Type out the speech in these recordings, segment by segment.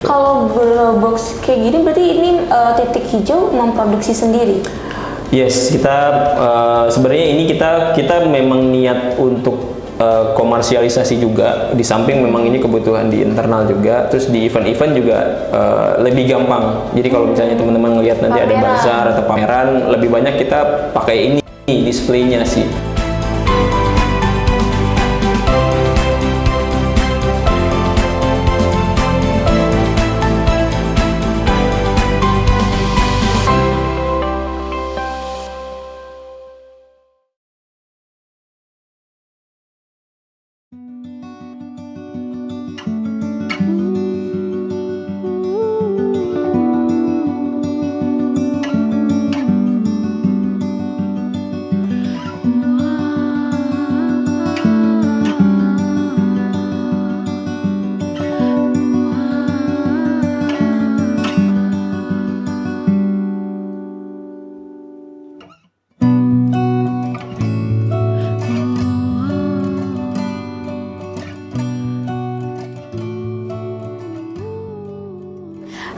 Kalau grow box kayak gini berarti ini Titik Hijau memproduksi sendiri? Yes, kita sebenarnya ini kita memang niat untuk komersialisasi juga. Di samping memang ini kebutuhan di internal juga, terus di event-event juga lebih gampang. Jadi kalau misalnya teman-teman ngelihat nanti ada bazar atau pameran, lebih banyak kita pakai ini displaynya sih.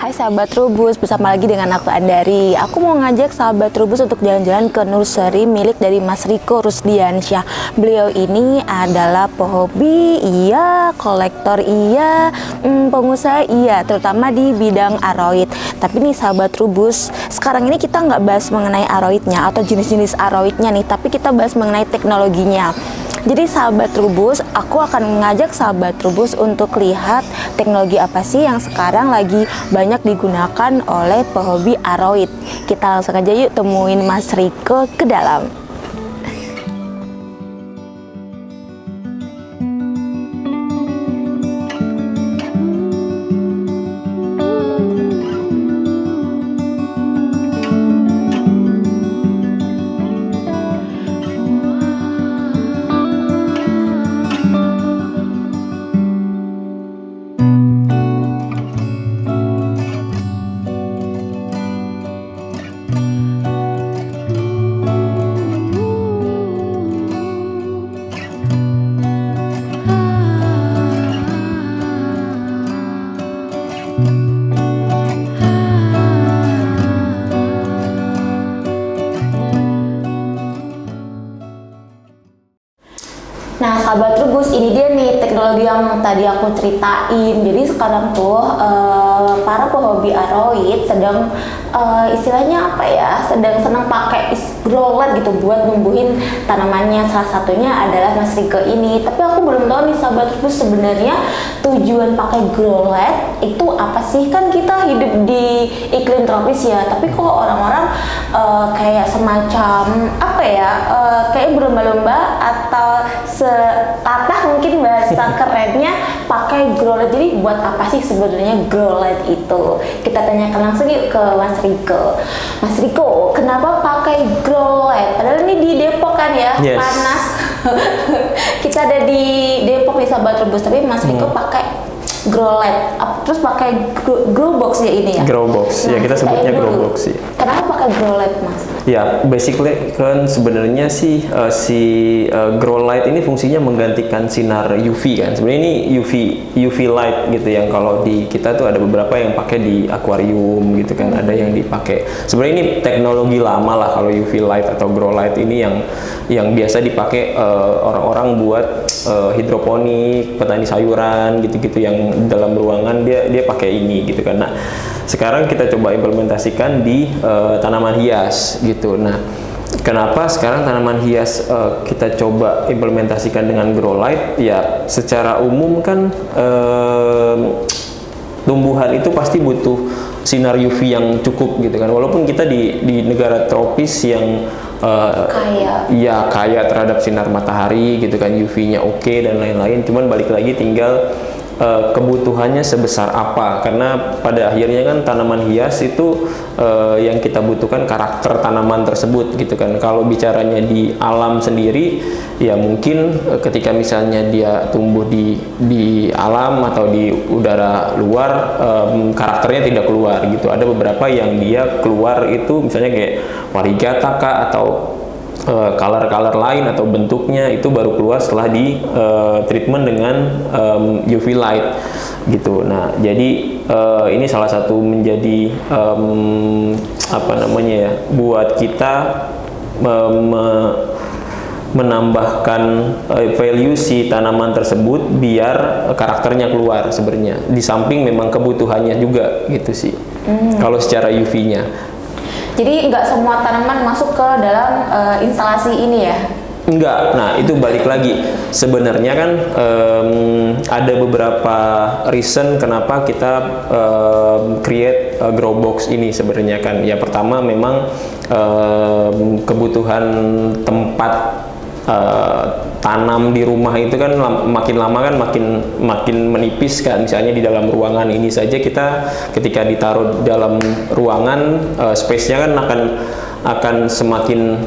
Hai sahabat Trubus, bersama lagi dengan aku Andari. Aku mau ngajak sahabat Trubus untuk jalan-jalan ke nursery milik dari Mas Riko Rusdiansyah. Beliau ini adalah pehobi, iya, kolektor, iya, pengusaha, iya, terutama di bidang aroid. Tapi nih sahabat Trubus, sekarang ini kita nggak bahas mengenai aroidnya atau jenis-jenis aroidnya nih, tapi kita bahas mengenai teknologinya. Jadi sahabat Trubus, aku akan mengajak sahabat Trubus untuk lihat teknologi apa sih yang sekarang lagi banyak digunakan oleh pehobi aroid. Kita langsung aja yuk temuin Mas Riko ke dalam. Nah sahabat Trubus, ini dia nih teknologi yang tadi aku ceritain. Jadi sekarang tuh para pehobi aroid sedang istilahnya apa ya, sedang senang pakai grow light gitu buat numbuhin tanamannya. Salah satunya adalah Mas Riko ini. Tapi aku belum tahu nih sahabat Trubus, sebenarnya tujuan pakai grow light itu apa sih? Kan kita hidup di iklim tropis ya, tapi kok orang-orang kayak semacam apa ya, kayak berlomba-lomba atau kata mungkin bahasa kerennya pakai grow light. Jadi buat apa sih sebenarnya grow light itu? Kita tanyakan langsung yuk ke Mas Riko. Mas Riko, kenapa pakai grow light? Padahal ini di Depok kan ya, yes. Panas. Kita ada di Depok nih sahabat Trubus, tapi Mas Riko pakai grow light, terus pakai grow box ya ini ya? Grow box, ya kita sebutnya grow box sih. Kenapa pakai grow light Mas? Ya, basically kan sebenarnya sih grow light ini fungsinya menggantikan sinar UV kan. Sebenarnya ini UV light gitu, yang kalau di kita tuh ada beberapa yang pakai di akuarium gitu kan, ada yang dipakai. Sebenarnya ini teknologi lama lah kalau UV light atau grow light ini yang biasa dipakai orang-orang buat hidroponik, petani sayuran gitu-gitu, yang dalam ruangan dia pakai ini gitu kan. Nah, sekarang kita coba implementasikan di tanaman hias gitu. Nah, kenapa sekarang tanaman hias kita coba implementasikan dengan grow light? Ya, secara umum kan tumbuhan itu pasti butuh sinar UV yang cukup gitu kan. Walaupun kita di negara tropis yang kaya terhadap sinar matahari gitu kan, UV-nya oke dan lain-lain. Cuman balik lagi tinggal kebutuhannya sebesar apa, karena pada akhirnya kan tanaman hias itu yang kita butuhkan karakter tanaman tersebut gitu kan. Kalau bicaranya di alam sendiri ya mungkin ketika misalnya dia tumbuh di alam atau di udara luar, karakternya tidak keluar gitu. Ada beberapa yang dia keluar itu misalnya kayak varigata kah, atau color lain atau bentuknya itu baru keluar setelah di treatment dengan UV light gitu. Nah, jadi ini salah satu menjadi apa namanya ya, buat kita menambahkan value si tanaman tersebut biar karakternya keluar sebenarnya. Di samping memang kebutuhannya juga gitu sih. Kalau secara UV-nya. Jadi nggak semua tanaman masuk ke dalam instalasi ini ya? Enggak. Nah, itu balik lagi. Sebenarnya kan ada beberapa reason kenapa kita create grow box ini sebenarnya kan. Ya pertama memang kebutuhan tempat tanam di rumah itu kan makin lama kan makin menipis kan. Misalnya di dalam ruangan ini saja kita ketika ditaruh dalam ruangan space-nya kan akan semakin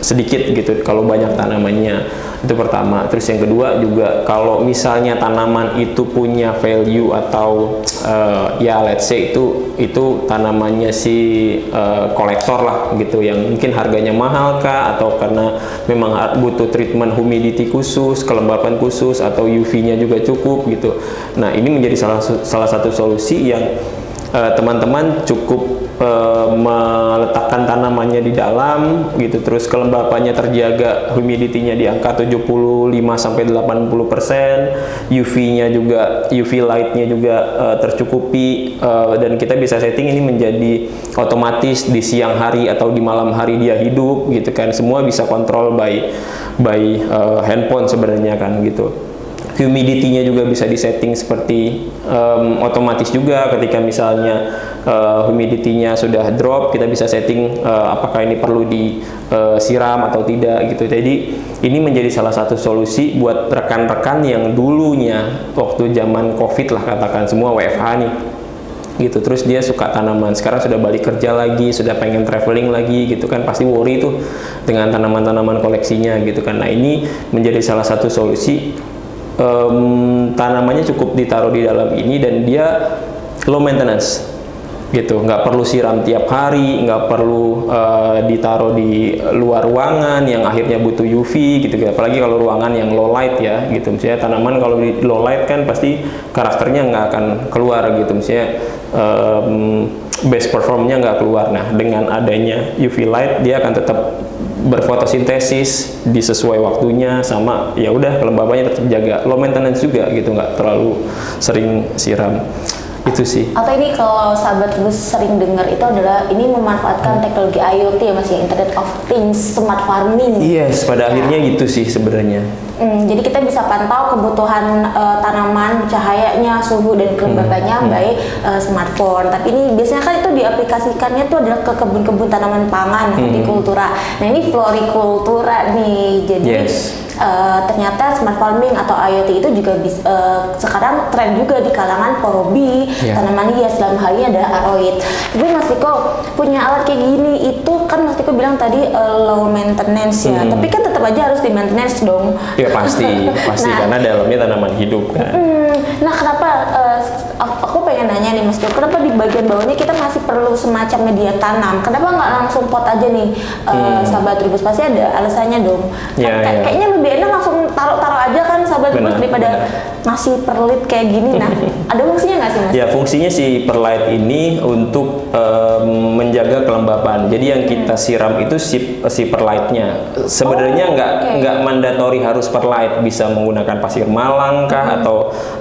sedikit gitu kalau banyak tanamannya. Itu pertama. Terus yang kedua juga kalau misalnya tanaman itu punya value atau ya let's say itu tanamannya si kolektor lah gitu, yang mungkin harganya mahal kah, atau karena memang butuh treatment humidity khusus, kelembapan khusus, atau UV-nya juga cukup gitu. Nah, ini menjadi salah satu solusi yang teman-teman cukup meletakkan tanamannya di dalam gitu, terus kelembapannya terjaga, humidity-nya di angka 75-80%, UV-nya juga, UV light-nya juga tercukupi, dan kita bisa setting ini menjadi otomatis di siang hari atau di malam hari dia hidup gitu kan. Semua bisa kontrol by handphone sebenarnya kan gitu. Humidity-nya juga bisa disetting seperti otomatis juga. Ketika misalnya humidity-nya sudah drop, kita bisa setting apakah ini perlu disiram atau tidak gitu. Jadi ini menjadi salah satu solusi buat rekan-rekan yang dulunya waktu zaman COVID lah katakan, semua WFH nih gitu, terus dia suka tanaman, sekarang sudah balik kerja lagi, sudah pengen traveling lagi gitu kan, pasti worry tuh dengan tanaman-tanaman koleksinya gitu kan. Nah, ini menjadi salah satu solusi. Tanamannya cukup ditaruh di dalam ini dan dia low maintenance gitu, nggak perlu siram tiap hari, nggak perlu ditaruh di luar ruangan yang akhirnya butuh UV gitu, apalagi kalau ruangan yang low light ya gitu. Misalnya tanaman kalau di low light kan pasti karakternya nggak akan keluar gitu, misalnya best performnya nggak keluar. Nah, dengan adanya UV light dia akan tetap berfotosintesis di sesuai waktunya, sama ya udah kelembabannya tetap jaga, low maintenance juga gitu, nggak terlalu sering siram. Itu sih. Atau ini kalau sahabat Gus sering dengar itu adalah ini memanfaatkan teknologi IoT ya Mas, ya, Internet of Things, smart farming. Yes, pada akhirnya gitu sih sebenarnya. Jadi kita bisa pantau kebutuhan tanaman, cahayanya, suhu dan kelembabannya by smartphone. Tapi ini biasanya kan itu diaplikasikannya tuh adalah ke kebun-kebun tanaman pangan, hortikultura. Nah, ini florikultura nih. Jadi ternyata smart farming atau IoT itu juga sekarang tren juga di kalangan pehobi tanaman hias, dalam hal ini adalah aroid. Tapi Mas Riko punya alat kayak gini itu kan Mas Riko bilang tadi low maintenance ya, tapi kan tetap aja harus di maintenance dong. Ya pasti nah, karena dalamnya tanaman hidup kan. Nah, kenapa aku pengen nanya nih Mas Riko, kenapa di bagian bawahnya kita masih perlu semacam media tanam? Kenapa nggak langsung pot aja nih, sahabat Tribus? Pasti ada alasannya dong. Kayaknya lebih enak langsung taruh aja kan sahabat Tribus daripada ngasih perlit kayak gini. Nah, ada fungsinya nggak sih Mas? Ya, fungsinya si perlite ini untuk menjaga kelembapan. Jadi yang kita siram itu si perlite-nya. Sebenarnya nggak mandatori harus perlite, bisa menggunakan pasir malang kah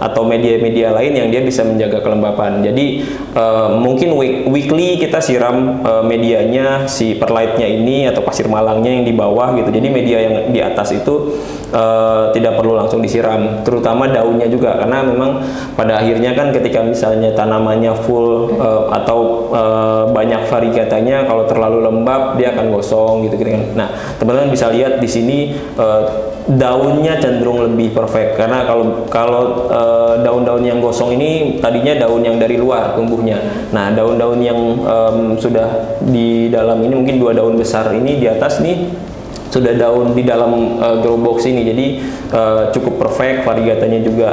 atau media-media lain yang dia bisa menjaga kelembapan. Jadi mungkin weekly kita siram medianya si perlite-nya ini atau pasir malangnya yang di bawah gitu. Jadi media yang di atas itu tidak perlu langsung disiram, terutama daunnya juga, karena memang pada akhirnya kan ketika misalnya tanamannya full atau banyak variegatanya, kalau terlalu lembab dia akan gosong gitu kan. Nah, teman-teman bisa lihat di sini daunnya cenderung lebih perfect, karena kalau daun-daun yang gosong ini tadinya daun yang dari luar tumbuhnya. Nah, daun-daun yang sudah di dalam ini mungkin 2 daun besar ini di atas nih sudah daun di dalam grow box ini. Jadi cukup perfect, variegatanya juga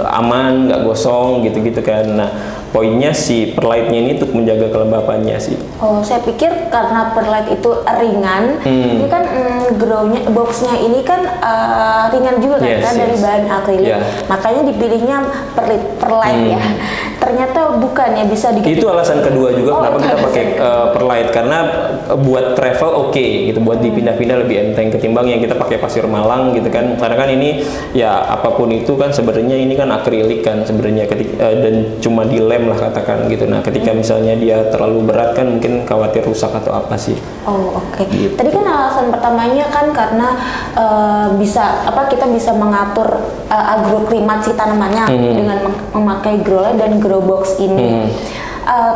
aman, nggak gosong gitu-gitu kan. Nah, poinnya si perlite-nya ini untuk menjaga kelembapannya sih. Oh, saya pikir karena perlite itu ringan, ini kan grow-nya, box-nya ini kan ringan juga kan, Yes, dari yes. bahan akrilik. Yeah. Makanya dipilihnya perlite ya. Ternyata bukan ya, bisa Itu alasan kedua juga kenapa itu kita alasan pakai perlite, karena buat travel oke gitu, buat dipindah-pindah lebih enteng ketimbang yang kita pakai pasir malang gitu kan. Karena kan ini ya apapun itu kan sebenarnya ini kan akrilik kan sebenarnya dan cuma dilem lah katakan gitu. Nah, ketika misalnya dia terlalu berat kan mungkin khawatir rusak atau apa sih. Oh, oke. Gitu. Tadi kan alasan pertamanya kan karena kita bisa mengatur agroklimat si tanamannya dengan memakai grow light dan grow box ini.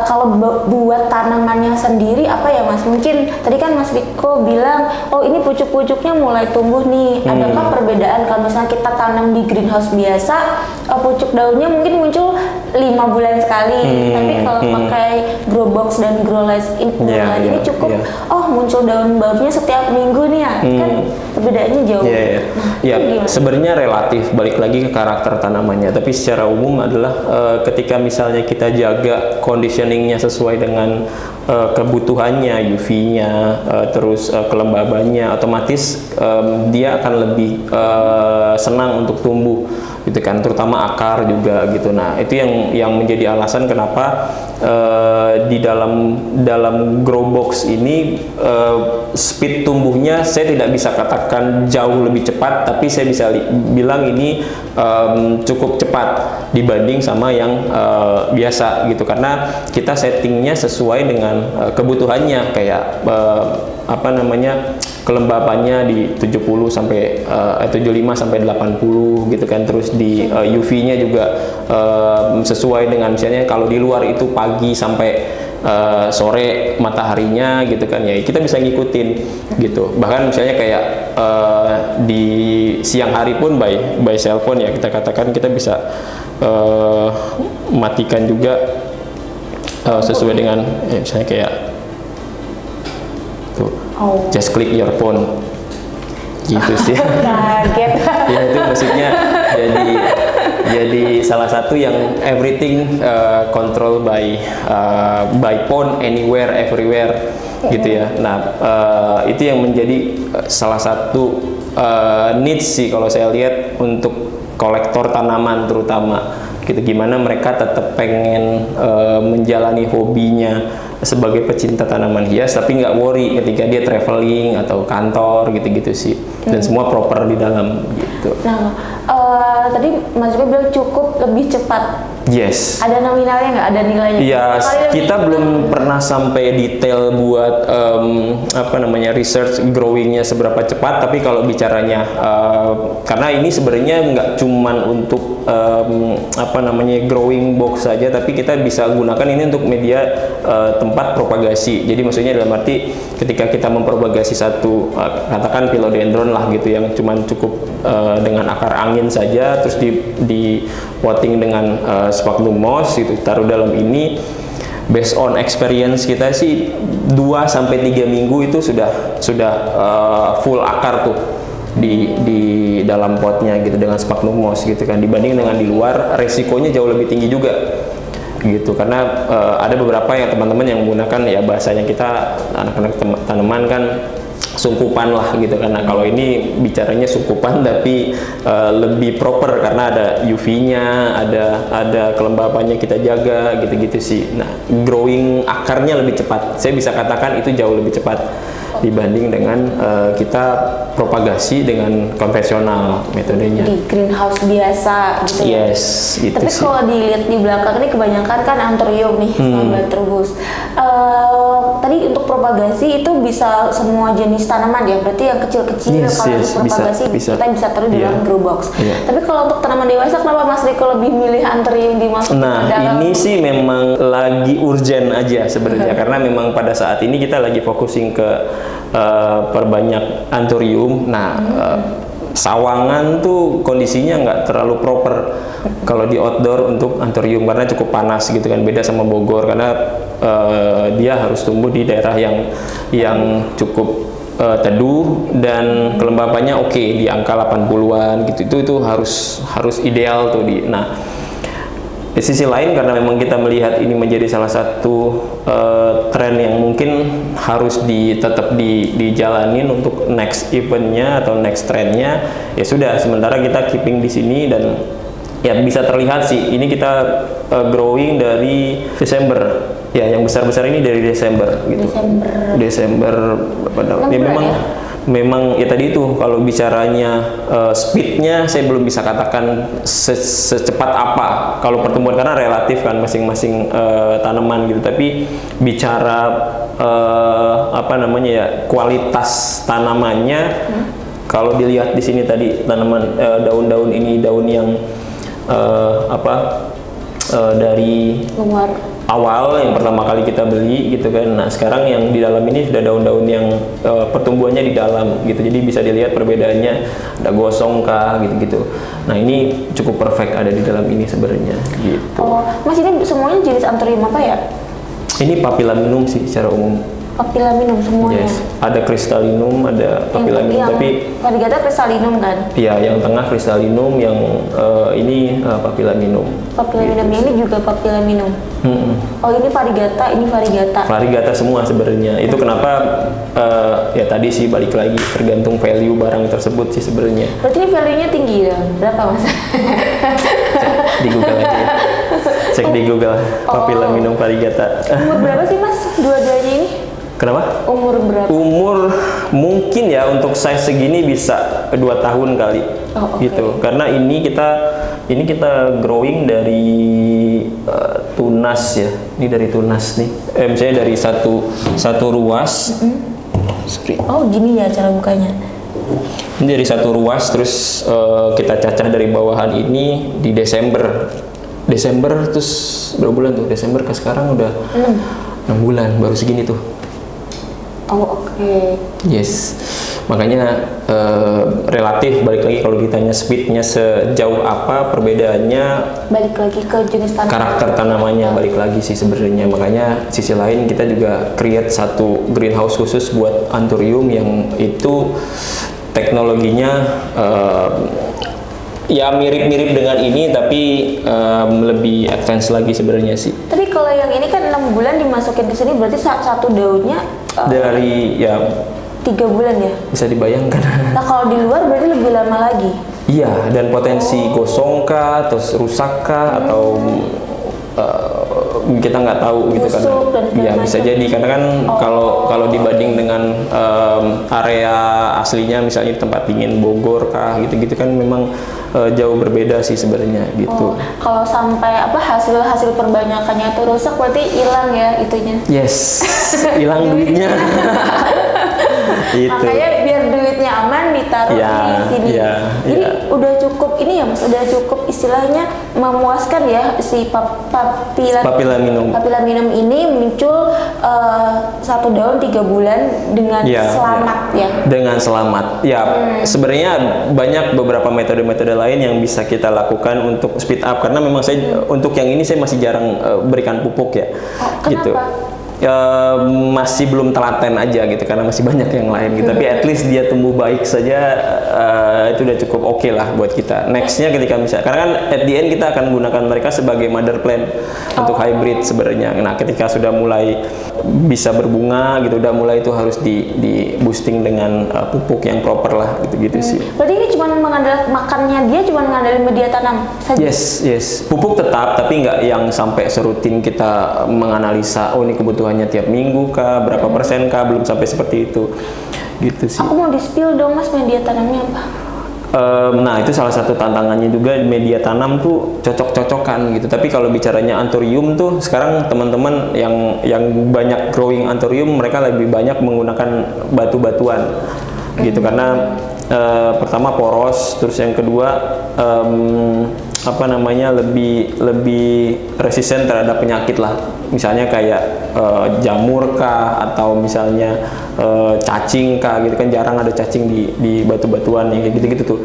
Kalau buat tanamannya sendiri apa ya Mas? Mungkin tadi kan Mas Riko bilang, oh ini pucuk-pucuknya mulai tumbuh nih. Adakah perbedaan kalau misalnya kita tanam di greenhouse biasa, pucuk daunnya mungkin muncul 5 bulan sekali. Tapi kalau pakai grow box dan grow light ini cukup, oh muncul daun barunya setiap minggu nih ya. Kan perbedaannya jauh. Ya, sebenarnya relatif, balik lagi ke karakter tanamannya. Tapi secara umum adalah ketika misalnya kita jaga conditioningnya sesuai dengan kebutuhannya, UV-nya, terus kelembabannya, otomatis dia akan lebih senang untuk tumbuh gitu kan, terutama akar juga gitu. Nah, itu yang menjadi alasan kenapa di dalam grow box ini speed tumbuhnya saya tidak bisa katakan jauh lebih cepat, tapi saya bisa bilang ini cukup cepat dibanding sama yang biasa gitu, karena kita settingnya sesuai dengan kebutuhannya, kayak kelembapannya di 75 sampai 80 gitu kan. Terus di UV-nya juga sesuai dengan misalnya kalau di luar itu pagi sampai sore mataharinya gitu kan, ya kita bisa ngikutin gitu. Bahkan misalnya kayak di siang hari pun by cell phone ya, kita katakan kita bisa matikan juga sesuai dengan misalnya kayak tuh, just click your phone gitu sih. Kaget. Ya itu maksudnya jadi salah satu yang everything control by phone, anywhere, everywhere gitu ya. Nah, itu yang menjadi salah satu needs sih kalau saya lihat untuk kolektor tanaman terutama gitu, gimana mereka tetap pengen menjalani hobinya sebagai pecinta tanaman hias tapi nggak worry ketika dia traveling atau kantor gitu-gitu sih, dan semua proper di dalam gitu. Nah, tadi Mas Riko bilang cukup lebih cepat. Yes. Ada nominalnya nggak? Ada nilainya? Iya, kita belum pernah sampai detail buat research growingnya seberapa cepat. Tapi kalau bicaranya, karena ini sebenarnya nggak cuman untuk growing box saja, tapi kita bisa gunakan ini untuk media tempat propagasi. Jadi maksudnya dalam arti ketika kita mempropagasi satu, katakan philodendron lah gitu, yang cuman cukup dengan akar angin saja, terus di potting dengan sphagnum moss gitu, taruh dalam ini, based on experience kita sih 2-3 minggu itu sudah full akar tuh di dalam potnya gitu dengan sphagnum moss gitu kan, dibanding dengan di luar resikonya jauh lebih tinggi juga gitu, karena ada beberapa yang teman-teman yang menggunakan, ya bahasanya kita anak-anak tanaman kan sungkupan lah gitu, karena kalau ini bicaranya sungkupan tapi lebih proper karena ada UV-nya, ada kelembapannya kita jaga gitu-gitu sih. Nah, growing akarnya lebih cepat, saya bisa katakan itu jauh lebih cepat dibanding dengan kita propagasi dengan konvensional metodenya di greenhouse biasa gitu. Yes, gitu. Tapi sih. kalau dilihat di belakang ini kebanyakan kan anthurium nih, sahabat Trubus. Tadi untuk propagasi itu bisa semua jenis tanaman ya, berarti yang kecil-kecil kalau propagasi kita bisa taruh di dalam grow box. Tapi kalau untuk tanaman dewasa, kenapa Mas Riko lebih milih anthurium dimasukkan ke dalam? Ini sih memang lagi urgent aja sebenarnya, karena memang pada saat ini kita lagi fokusin ke perbanyak anthurium. Nah, Sawangan tuh kondisinya nggak terlalu proper kalau di outdoor untuk anthurium karena cukup panas gitu kan, beda sama Bogor karena dia harus tumbuh di daerah yang cukup teduh dan kelembapannya oke di angka 80-an gitu. Itu harus ideal tuh nah di sisi lain karena memang kita melihat ini menjadi salah satu tren yang mungkin harus tetap dijalanin untuk next eventnya atau next trendnya, ya sudah sementara kita keeping di sini. Dan ya bisa terlihat sih ini kita growing dari Desember ya, yang besar-besar ini dari Desember gitu. Desember pada ya memang ya tadi itu kalau bicaranya speednya saya belum bisa katakan secepat apa kalau pertumbuhan karena relatif kan masing-masing tanaman gitu, tapi bicara apa namanya ya kualitas tanamannya kalau dilihat di sini tadi tanaman daun-daun ini daun yang dari luar awal yang pertama kali kita beli gitu kan. Nah sekarang yang di dalam ini sudah daun-daun yang pertumbuhannya di dalam gitu, jadi bisa dilihat perbedaannya, ada gosong kah gitu-gitu. Nah ini cukup perfect ada di dalam ini sebenarnya gitu. Oh Mas, ini semuanya jenis anthurium apa ya? Ini Papilliaminum sih secara umum. Papilliaminum semuanya? Yes, ada Crystallinum, ada Papilliaminum, tapi varigata Crystallinum kan? Iya, yang tengah Crystallinum, yang ini Papilliaminum. Papilliaminum ini juga Papilliaminum. Oh ini varigata, ini varigata. Varigata semua sebenarnya. Itu kenapa ya tadi sih balik lagi tergantung value barang tersebut sih sebenarnya. Berarti ini value-nya tinggi ya? Berapa Mas? Cek di Google aja ya. Cek di Google Papilliaminum varigata. Umur berapa sih Mas dua-duanya ini? Kenapa? Umur berapa? Umur mungkin ya untuk size segini bisa 2 tahun kali. Gitu. Karena ini kita growing dari tunas ya. Ini dari tunas nih. Misalnya dari satu ruas. Sorry. Oh gini ya cara bukanya. Ini dari satu ruas terus kita cacah dari bawahan ini di Desember terus berapa bulan tuh? Desember ke sekarang udah 6 bulan baru segini tuh. Oh oke. Yes, makanya relatif balik lagi kalau ditanya speednya sejauh apa perbedaannya, balik lagi ke jenis tanaman, karakter tanamannya balik lagi sih sebenarnya. Makanya sisi lain kita juga create satu greenhouse khusus buat anthurium yang itu teknologinya ya mirip-mirip dengan ini tapi lebih advance lagi sebenarnya sih. Tapi kalau yang ini kan 6 bulan dimasukin ke sini berarti satu daunnya dari ya 3 bulan ya? Bisa dibayangkan. Nah kalau di luar berarti lebih lama lagi? Iya, dan potensi gosong kah, terus rusak kah, atau kita nggak tahu gitu kan. Ya bisa jadi karena kan kalau dibanding dengan area aslinya misalnya tempat dingin Bogor kah gitu-gitu kan memang jauh berbeda sih sebenarnya gitu. Kalau sampai hasil perbanyakannya itu rusak berarti hilang ya itunya. Yes, hilang duitnya. Itu. Makanya biar duitnya aman ditaruh di sini. Jadi udah cukup ini ya Mas, udah cukup istilahnya memuaskan ya si Papilliaminum ini muncul satu daun 3 bulan dengan selamat ya. Dengan selamat. Ya, sebenarnya banyak beberapa metode-metode lain yang bisa kita lakukan untuk speed up karena memang saya untuk yang ini saya masih jarang berikan pupuk ya. Gitu. Masih belum telaten aja gitu karena masih banyak yang lain gitu. Tapi at least dia tumbuh baik saja itu udah cukup oke lah buat kita. Nextnya ketika misalnya karena kan at the end kita akan gunakan mereka sebagai mother plant untuk hybrid sebenarnya. Nah ketika sudah mulai bisa berbunga gitu udah mulai itu harus di boosting dengan pupuk yang proper lah gitu-gitu sih. Berarti ini cuma mengandalkan makannya dia cuma mengandalkan media tanam saja? Yes. Pupuk tetap tapi nggak yang sampai serutin kita menganalisa oh ini kebutuhannya tiap minggu kah, berapa persen kah, belum sampai seperti itu gitu sih. Aku mau di-spill dong Mas media tanamnya apa? Nah itu salah satu tantangannya juga media tanam tuh cocok-cocokan gitu. Tapi kalau bicaranya anthurium tuh sekarang teman-teman yang banyak growing anthurium mereka lebih banyak menggunakan batu-batuan gitu karena pertama poros, terus yang kedua lebih resisten terhadap penyakit lah. Misalnya kayak jamur kah atau misalnya cacing kah gitu kan jarang ada cacing di batu-batuan yang kayak gitu-gitu tuh.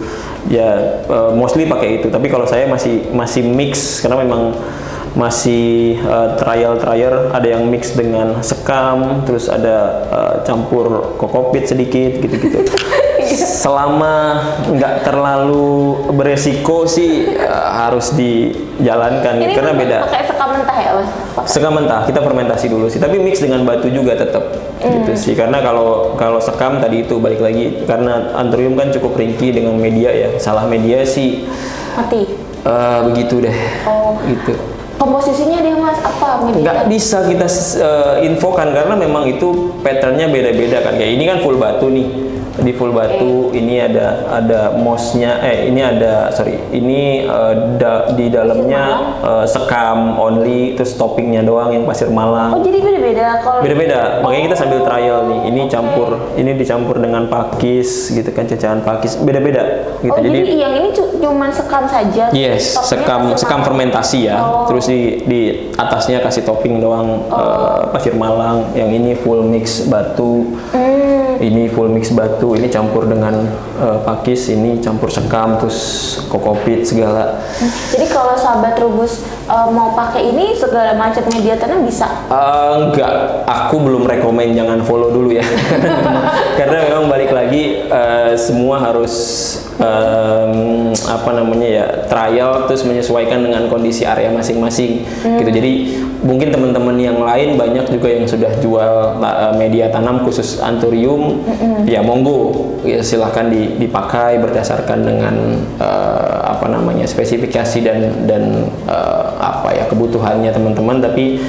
Ya mostly pakai itu. Tapi kalau saya masih mix karena memang masih trial, ada yang mix dengan sekam, terus ada campur kokopit sedikit gitu-gitu. Selama nggak terlalu beresiko sih harus dijalankan Ini karena beda. Pakai sekam mentah ya mas? Sekam mentah kita fermentasi dulu sih, tapi mix dengan batu juga tetap gitu sih. Karena kalau sekam tadi itu balik lagi karena anthurium kan cukup ringkih dengan media ya. Salah media sih Mati. begitu deh. Oh. Gitu. Komposisinya dia mas apa? Nggak bisa kita infokan karena memang itu patternnya beda-beda kan. Kayak ini kan full batu nih. Di full batu ini ada mossnya, ini di dalamnya sekam only, terus toppingnya doang yang pasir Malang. Oh jadi beda-beda kalau. Beda-beda, makanya kita sambil trial nih. Ini ini dicampur dengan pakis gitu kan, cacahan pakis, beda-beda gitu. Oh jadi yang ini cuma sekam saja? Yes, sekam fermentasi ya. Terus di atasnya kasih topping doang pasir Malang. Yang ini full mix batu. Ini full mix batu, ini campur dengan pakis, ini campur sekam, terus kokopit segala. Jadi kalau sahabat Rubus mau pakai ini segala macam media tanam bisa? Enggak, aku belum rekomen jangan follow dulu ya. Karena memang balik lagi semua harus trial terus menyesuaikan dengan kondisi area masing-masing gitu. Jadi mungkin teman-teman yang lain banyak juga yang sudah jual media tanam khusus anthurium, ya monggo ya silahkan dipakai berdasarkan dengan spesifikasi dan kebutuhannya teman-teman. Tapi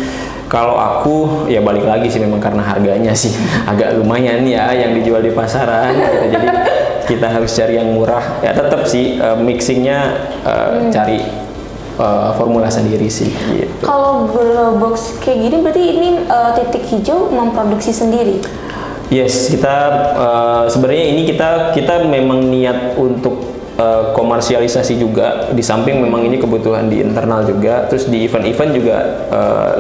kalau aku ya balik lagi sih memang karena harganya sih agak lumayan ya yang dijual di pasaran gitu. Jadi kita harus cari yang murah ya, tetap sih mixingnya cari formula sendiri sih gitu. Kalau grow box kayak gini berarti ini Titik Hijau memproduksi sendiri? Yes, kita sebenarnya ini kita memang niat untuk komersialisasi juga, di samping memang ini kebutuhan di internal juga. Terus di event-event juga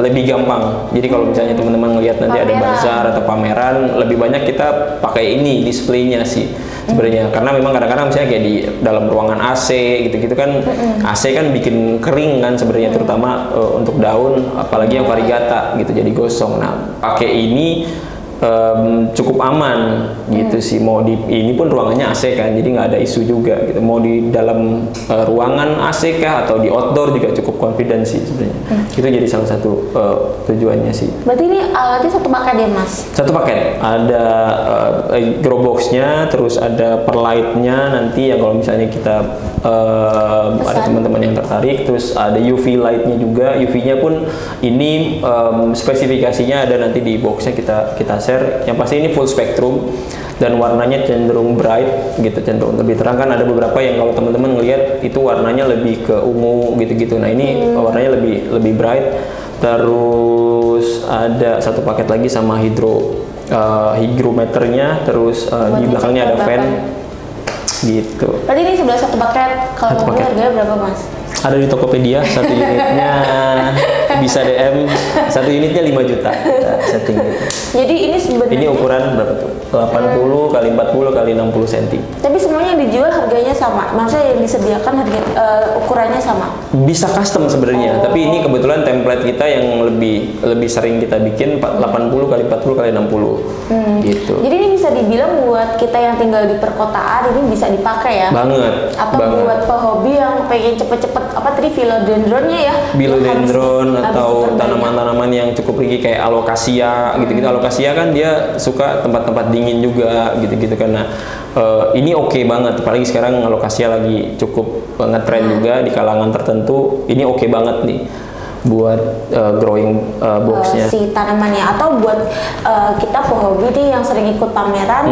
lebih gampang. Jadi kalau misalnya teman-teman ngelihat nanti ada bazar atau pameran, lebih banyak kita pakai ini displaynya sih sebenarnya. Karena memang kadang-kadang misalnya kayak di dalam ruangan AC gitu-gitu kan, AC kan bikin kering kan sebenarnya, terutama untuk daun, apalagi yang variegata gitu jadi gosong. Nah, pakai ini cukup aman gitu sih. Mau di ini pun ruangannya AC kan, jadi nggak ada isu juga gitu. Mau di dalam ruangan AC kah atau di outdoor juga cukup confident sih sebenarnya. Itu jadi salah satu tujuannya sih. Berarti ini alatnya satu paket ya mas? Satu paket, ada grow box-nya, terus ada perlightnya nanti yang kalau misalnya kita ada teman-teman yang tertarik, terus ada UV light-nya juga. UV-nya pun ini spesifikasinya ada nanti di box-nya kita share. Yang pasti ini full spektrum dan warnanya cenderung bright gitu, cenderung lebih terang. Kan ada beberapa yang kalau teman-teman ngelihat itu warnanya lebih ke ungu gitu-gitu. Nah ini warnanya lebih bright. Terus ada satu paket lagi sama hygrometernya, terus di belakangnya ada fan gitu. Berarti ini sebelah satu paket. Kalau mau harganya berapa mas? Ada di Tokopedia, satu unitnya bisa DM, satu unitnya 5 juta setting gitu. Jadi ini sebenarnya ini ukuran berapa tuh? 80 kali 40 kali 60 cm. Tapi semuanya yang dijual harganya sama? Maksudnya yang disediakan ukurannya sama? Bisa custom sebenarnya, tapi ini kebetulan template kita yang lebih sering kita bikin 80 kali 40 kali 60 gitu. Jadi ini bisa dibilang buat kita yang tinggal di perkotaan ini bisa dipakai ya? Banget. Atau buat pehobi yang pengen cepet-cepet philodendronnya ya? Philodendron atau tanaman-tanaman yang cukup tinggi kayak alocasia gitu-gitu. Alocasia kan dia suka tempat-tempat dingin juga gitu-gitu karena ini oke banget, apalagi sekarang alocasia lagi cukup ngetrend juga di kalangan tertentu. Ini oke banget nih buat growing boxnya si tanamannya, atau buat kita pehobi nih yang sering ikut pameran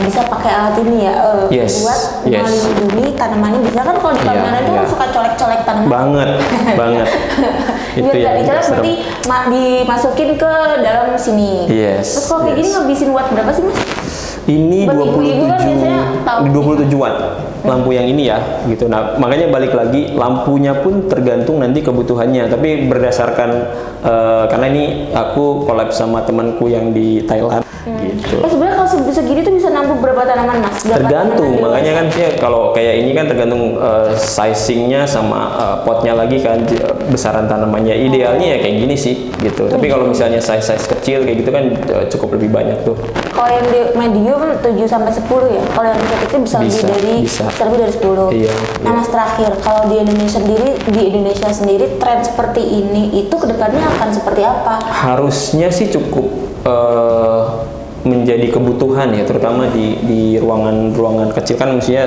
bisa pakai alat ini ya buat melindungi tanamannya. Bisa kan kalau di pameran itu suka colek-colek tanaman banget itu biar yang dicolek nanti dimasukin ke dalam sini. Terus kalau kayak gini ngabisin watt berapa sih mas? Ini Buat ibu-ibu kan biasanya tahu. 27 watt lampu yang ini ya gitu. Nah makanya balik lagi lampunya pun tergantung nanti kebutuhannya, tapi berdasarkan karena ini aku collab sama temanku yang di Thailand. gitu. Sebenarnya kalau segini tuh bisa nampung berapa tanaman mas? Berapa Tergantung, tanaman makanya dewasa? kan ya kalau kayak ini kan tergantung sizingnya sama potnya lagi kan, besaran tanamannya. Idealnya ya kayak gini sih gitu. Tapi kalau misalnya size kecil kayak gitu kan cukup lebih banyak tuh. Kalau yang di medium 7 sampai 10 ya. Kalau yang kecil bisa lebih dari 10. Iya, Nah, Mas terakhir, kalau di Indonesia sendiri tren seperti ini itu kedepannya akan seperti apa? Harusnya sih cukup menjadi kebutuhan ya, terutama di ruangan kecil kan, mestinya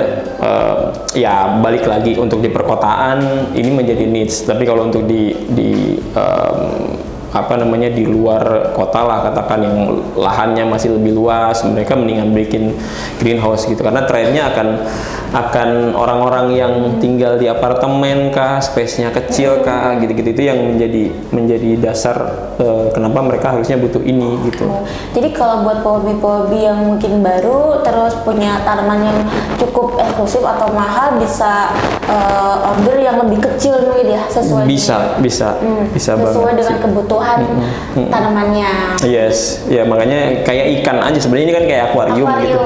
ya balik lagi untuk di perkotaan ini menjadi needs. Tapi kalau untuk di di luar kota lah, katakan yang lahannya masih lebih luas, mereka mendingan bikin greenhouse gitu, karena trennya akan orang-orang yang tinggal di apartemen kah, space-nya kecil kah, gitu-gitu, itu yang menjadi dasar kenapa mereka harusnya butuh ini gitu. Jadi kalau buat hobi-hobi yang mungkin baru terus punya tanaman yang cukup eksklusif atau mahal, bisa order yang lebih kecil mungkin ya, sesuai bisa sesuai banget dengan sih. kebutuhan tanamannya. Yes, ya makanya kayak ikan aja sebenarnya, ini kan kayak akuarium gitu.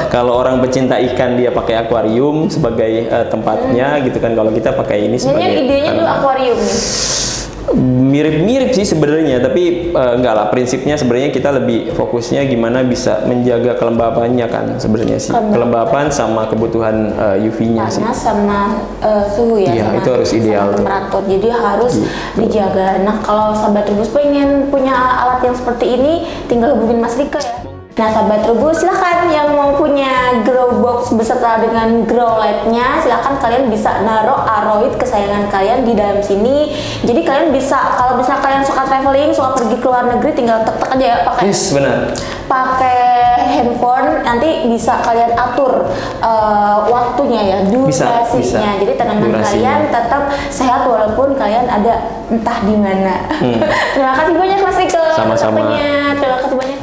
Kalau orang pecinta ikan dia pakai akuarium sebagai tempatnya gitu kan. Kalau kita pakai ini sebagai idenya dulu akuarium nih. Mirip-mirip sih sebenarnya, tapi enggak lah, prinsipnya sebenarnya kita lebih fokusnya gimana bisa menjaga kelembabannya kan sebenarnya sih. Kelembaban sama kebutuhan UV-nya sih. Panas sama suhu ya. Iya, itu harus ideal tuh. Temperatur. Jadi harus dijaga. Nah, kalau sahabat Trubus pengen punya alat yang seperti ini, tinggal hubungin Mas Rika ya. Nah, sahabat Trubus, silahkan yang mau punya grow box beserta dengan grow light-nya, silahkan kalian bisa naruh aroid kesayangan kalian di dalam sini. Jadi kalian bisa, kalau misalnya kalian suka traveling, suka pergi ke luar negeri, tinggal tek-tek aja ya, pakai handphone, nanti bisa kalian atur waktunya ya, durasinya. Jadi tanaman kalian tetap sehat walaupun kalian ada entah di mana. Terima kasih banyak Mas Rika. Sama-sama. Terima kasih banyak.